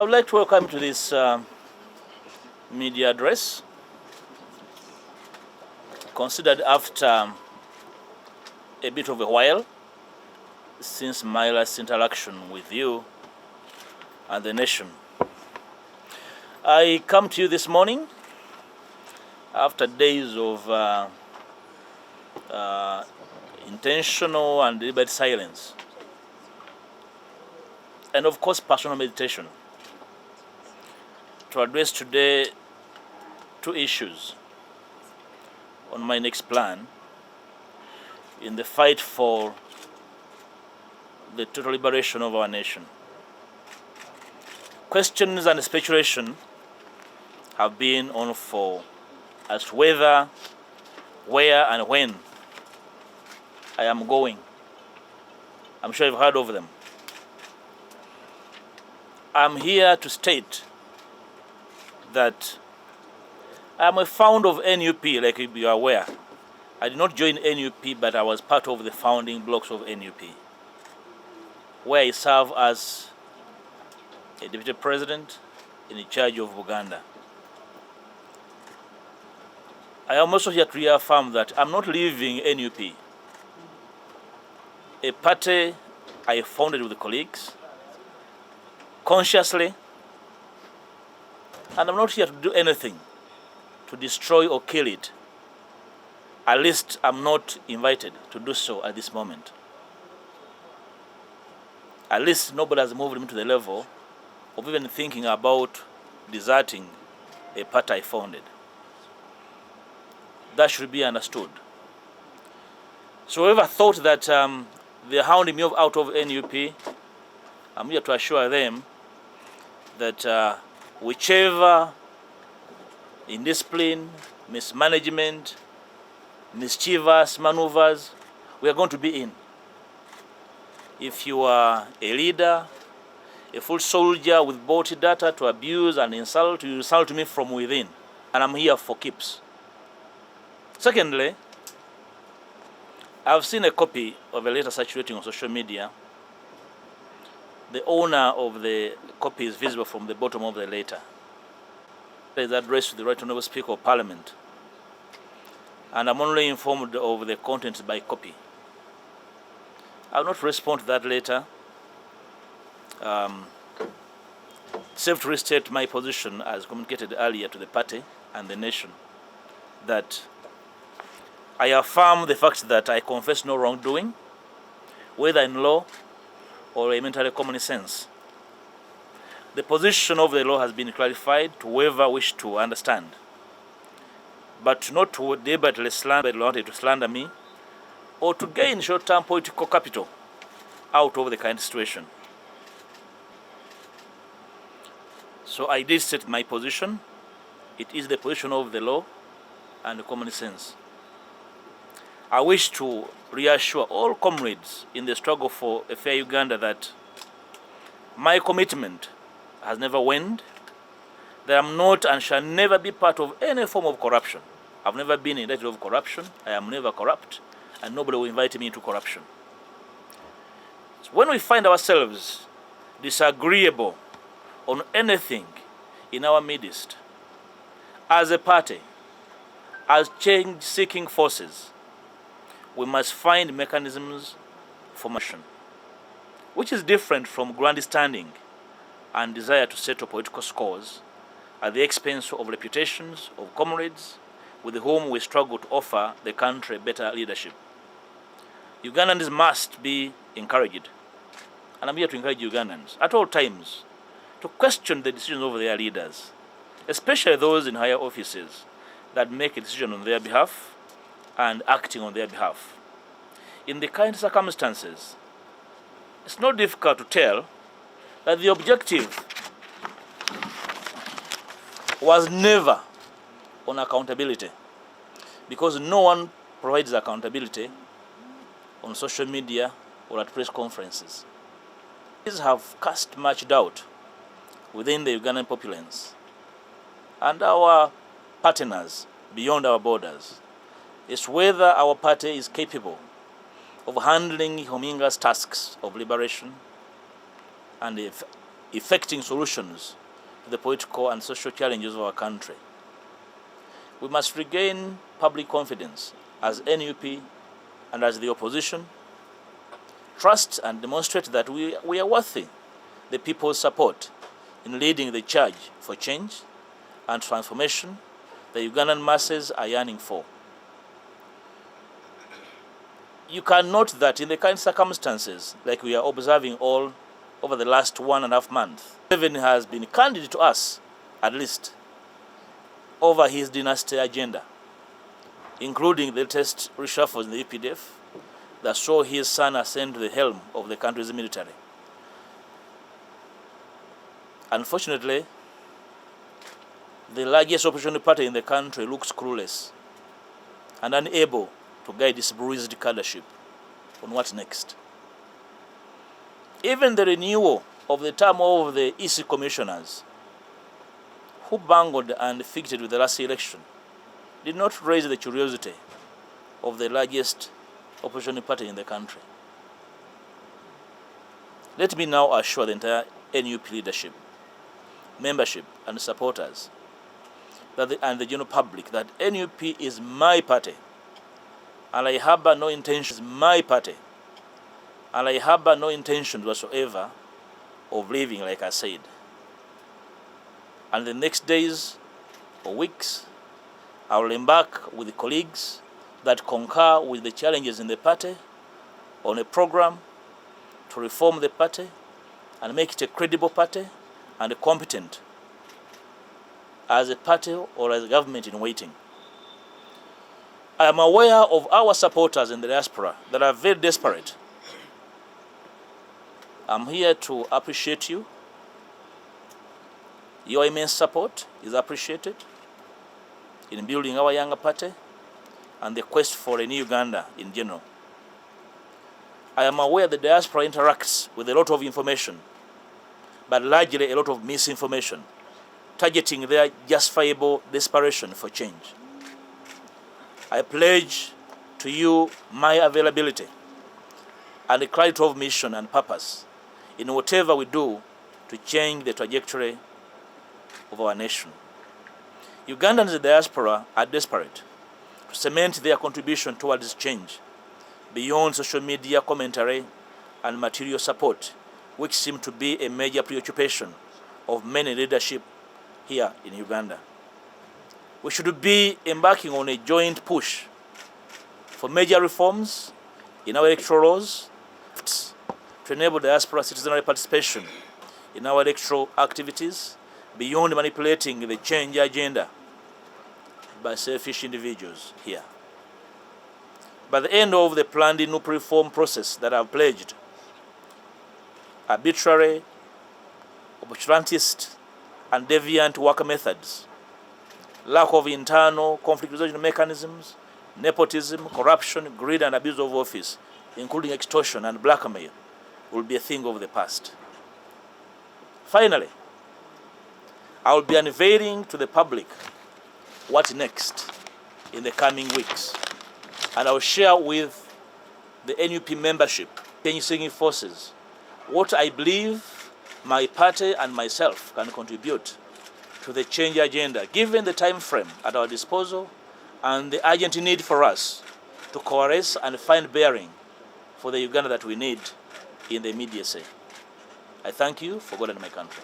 I would like to welcome to this media address, considered after a bit of a while since my last interaction with you and the nation. I come to you this morning after days of intentional and deliberate silence, and of course personal meditation, to address today two issues on my next plan in the fight for the total liberation of our nation. Questions and speculation have been on for as to whether, where and when I am going. I'm sure you've heard of them. I'm here to state that I am a founder of NUP, like you are aware. I did not join NUP, but I was part of the founding blocks of NUP, where I serve as a deputy president in charge of Uganda. I am also here to reaffirm that I'm not leaving NUP, a party I founded with colleagues, consciously, and I'm not here to do anything to destroy or kill it. At least I'm not invited to do so at this moment. At least nobody has moved me to the level of even thinking about deserting a party I founded. That should be understood. So whoever thought that they're hounding me out of NUP, I'm here to assure them that whichever indiscipline, mismanagement, mischievous maneuvers we are going to be in. If you are a leader, a full soldier with bought data to abuse and insult, you insult me from within, and I'm here for keeps. Secondly, I've seen a copy of a letter circulating on social media. The owner of the copy is visible from the bottom of the letter. It is addressed to the Right Honourable Speaker of Parliament, and I'm only informed of the contents by copy. I will not respond to that letter, except to restate my position as communicated earlier to the party and the nation, that I affirm the fact that I confess no wrongdoing, whether in law or elementary common sense. The position of the law has been clarified to whoever wish to understand, but not to deliberately slander me or to gain short-term political capital out of the current situation. So I did state my position. It is the position of the law and the common sense. I wish to reassure all comrades in the struggle for a fair Uganda that my commitment has never waned, that I'm not and shall never be part of any form of corruption. I've never been indicted of corruption. I am never corrupt, and nobody will invite me into corruption. So when we find ourselves disagreeable on anything in our midst, as a party, as change-seeking forces, we must find mechanisms for motion, which is different from grandstanding and desire to settle political scores at the expense of reputations of comrades with whom we struggle to offer the country better leadership. Ugandans must be encouraged, and I'm here to encourage Ugandans at all times to question the decisions of their leaders, especially those in higher offices that make a decision on their behalf and acting on their behalf. In the current circumstances, it's not difficult to tell that the objective was never on accountability, because no one provides accountability on social media or at press conferences. These have cast much doubt within the Ugandan populace and our partners beyond our borders is whether our party is capable of handling Hominga's tasks of liberation and effecting solutions to the political and social challenges of our country. We must regain public confidence as NUP and as the opposition, trust and demonstrate that we are worthy the people's support in leading the charge for change and transformation the Ugandan masses are yearning for. You can note that in the current circumstances, like we are observing all over the last 1.5 months, Museveni has been candid to us, at least, over his dynasty agenda, including the latest reshuffles in the EPDF that saw his son ascend to the helm of the country's military. Unfortunately, the largest opposition party in the country looks clueless and unable to guide its bruised cadreship on what next. Even the renewal of the term of the EC commissioners, who bungled and defeated with the last election, did not raise the curiosity of the largest opposition party in the country. Let me now assure the entire NUP leadership, membership and supporters and the general public that NUP is my party, and I harbor no intentions, my party, and I harbor no intentions whatsoever of leaving, like I said. And the next days or weeks, I will embark with the colleagues that concur with the challenges in the party on a program to reform the party and make it a credible party and competent as a party or as a government in waiting. I am aware of our supporters in the diaspora that are very desperate. I'm here to appreciate you. Your immense support is appreciated in building our younger party and the quest for a new Uganda in general. I am aware the diaspora interacts with a lot of information, but largely a lot of misinformation, targeting their justifiable desperation for change. I pledge to you my availability and the clarity of mission and purpose in whatever we do to change the trajectory of our nation. Ugandans in the diaspora are desperate to cement their contribution towards change beyond social media commentary and material support, which seem to be a major preoccupation of many leadership here in Uganda. We should be embarking on a joint push for major reforms in our electoral laws to enable diaspora citizenry participation in our electoral activities beyond manipulating the change agenda by selfish individuals here. By the end of the planned NUP reform process that I've pledged, arbitrary, obscurantist, and deviant work methods, lack of internal conflict resolution mechanisms, nepotism, corruption, greed, and abuse of office, including extortion and blackmail, will be a thing of the past. Finally, I will be unveiling to the public what next in the coming weeks, and I will share with the NUP membership, change-seeking forces, what I believe my party and myself can contribute to the change agenda, given the time frame at our disposal and the urgent need for us to coalesce and find bearing for the Uganda that we need in the immediacy. I thank you for God and my country.